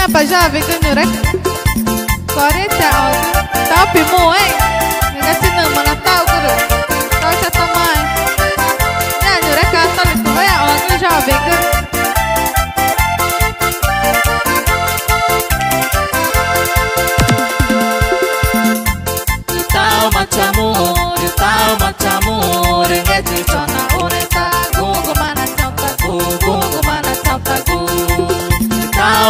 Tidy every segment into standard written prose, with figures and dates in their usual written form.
apa jovem que nyurek Koreta tapi mu ngasih nama na tahu kudu tahu cata mai ya nyurek kata itu ya orang jovem que tahu macammu ringe cucona uneta gungu mana contaku tahu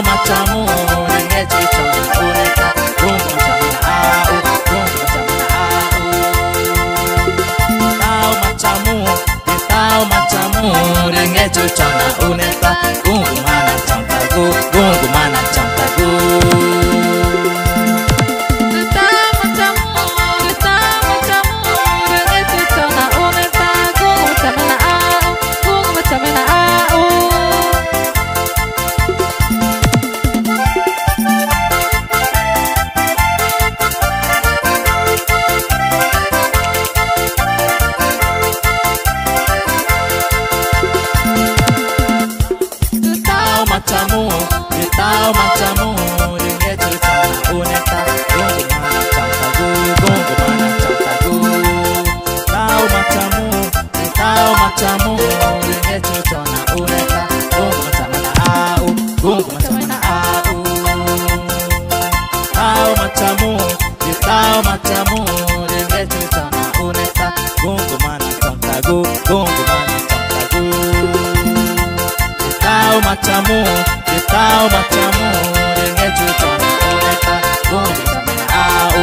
macammu ringe cucona uneta gungu macamna au tahu macammu ringe cucona uneta gungu mana contaku tahu macammu ringe cucona uneta gungu mana contaku tahu macammu ringe cucona uneta gungu macamna au tahu macammu ringe cucona uneta gungu mana contaku tahu macammu ringe cucona uneta gungu macamna au